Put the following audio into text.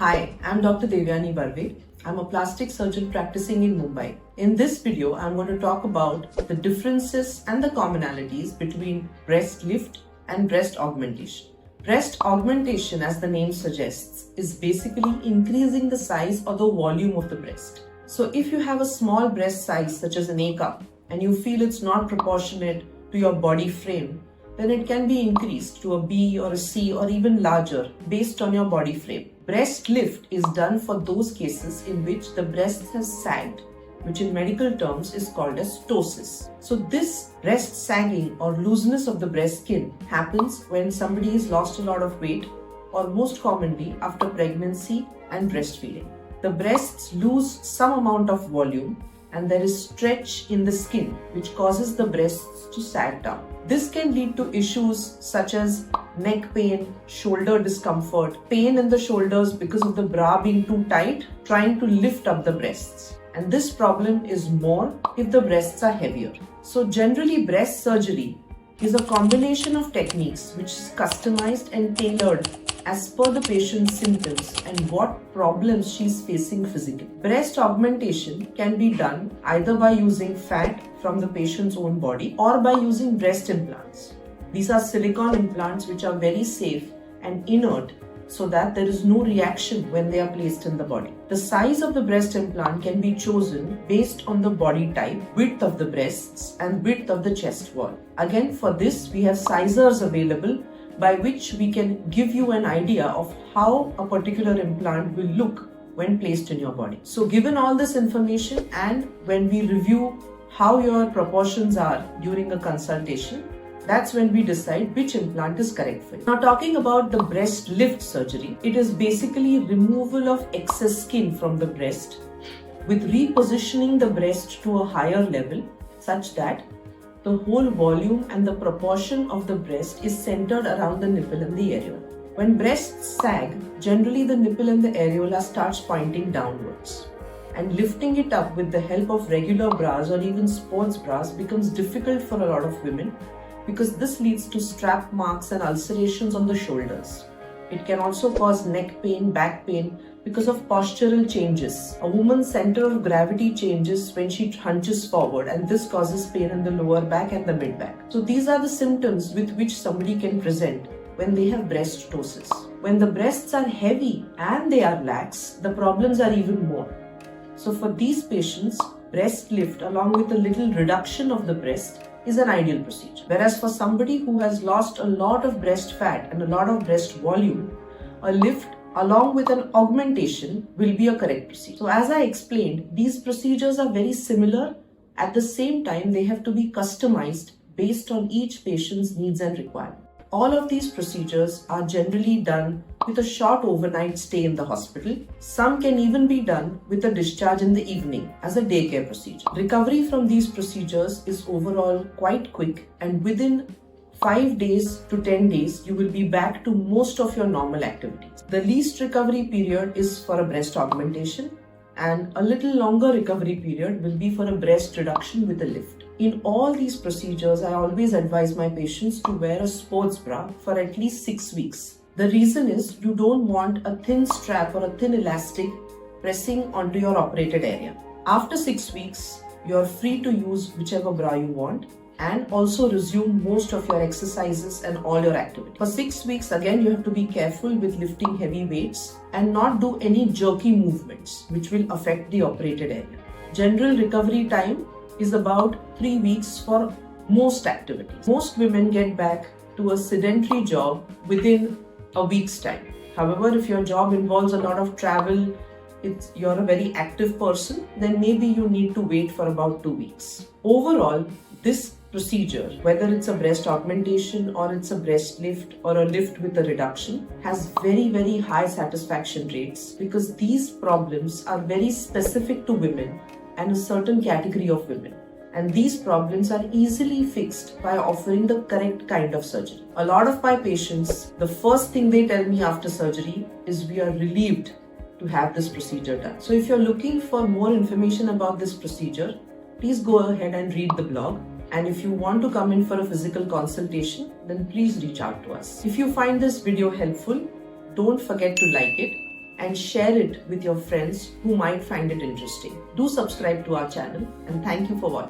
Hi, I'm Dr. Devayani Barve. I'm a plastic surgeon practicing in Mumbai. In this video, I'm going to talk about the differences and the commonalities between breast lift and breast augmentation. Breast augmentation, as the name suggests, is basically increasing the size or the volume of the breast. So if you have a small breast size such as an A cup and you feel it's not proportionate to your body frame, then it can be increased to a B or a C or even larger based on your body frame. Breast lift is done for those cases in which the breast has sagged, which in medical terms is called as ptosis. So this breast sagging or looseness of the breast skin happens when somebody has lost a lot of weight, or most commonly after pregnancy and breastfeeding. The breasts lose some amount of volume and there is stretch in the skin which causes the breasts to sag down. This can lead to issues such as neck pain, shoulder discomfort, pain in the shoulders because of the bra being too tight, trying to lift up the breasts. And this problem is more if the breasts are heavier. So generally, breast surgery is a combination of techniques which is customized and tailored as per the patient's symptoms and what problems she's facing physically. Breast augmentation can be done either by using fat from the patient's own body or by using breast implants. These are silicone implants which are very safe and inert so that there is no reaction when they are placed in the body. The size of the breast implant can be chosen based on the body type, width of the breasts and width of the chest wall. Again, for this we have sizers available by which we can give you an idea of how a particular implant will look when placed in your body. So given all this information and when we review how your proportions are during a consultation, that's when we decide which implant is correct for you. Now talking about the breast lift surgery, it is basically removal of excess skin from the breast with repositioning the breast to a higher level such that the whole volume and the proportion of the breast is centered around the nipple and the areola. When breasts sag, generally the nipple and the areola starts pointing downwards. And lifting it up with the help of regular bras or even sports bras becomes difficult for a lot of women because this leads to strap marks and ulcerations on the shoulders. It can also cause neck pain, back pain because of postural changes. A woman's center of gravity changes when she hunches forward and this causes pain in the lower back and the mid back. So these are the symptoms with which somebody can present when they have breast ptosis. When the breasts are heavy and they are lax, the problems are even more. So for these patients, breast lift along with a little reduction of the breast is an ideal procedure. Whereas for somebody who has lost a lot of breast fat and a lot of breast volume, a lift along with an augmentation will be a correct procedure. So as I explained, these procedures are very similar. At the same time, they have to be customized based on each patient's needs and requirements. All of these procedures are generally done with a short overnight stay in the hospital. Some can even be done with a discharge in the evening as a daycare procedure. Recovery from these procedures is overall quite quick, and within 5 days to 10 days, you will be back to most of your normal activities. The least recovery period is for a breast augmentation, and a little longer recovery period will be for a breast reduction with a lift. In all these procedures, I always advise my patients to wear a sports bra for at least 6 weeks. The reason is you don't want a thin strap or a thin elastic pressing onto your operated area. After 6 weeks, you're free to use whichever bra you want and also resume most of your exercises and all your activities. For 6 weeks, again, you have to be careful with lifting heavy weights and not do any jerky movements which will affect the operated area. General recovery time is about 3 weeks for most activities. Most women get back to a sedentary job within a week's time. However, if your job involves a lot of travel, you're a very active person, then maybe you need to wait for about 2 weeks. Overall, this procedure, whether it's a breast augmentation or it's a breast lift or a lift with a reduction, has very, very high satisfaction rates because these problems are very specific to women and a certain category of women. And these problems are easily fixed by offering the correct kind of surgery. A lot of my patients, the first thing they tell me after surgery is we are relieved to have this procedure done. So if you're looking for more information about this procedure, please go ahead and read the blog. And if you want to come in for a physical consultation, then please reach out to us. If you find this video helpful, don't forget to like it and share it with your friends who might find it interesting. Do subscribe to our channel, and thank you for watching.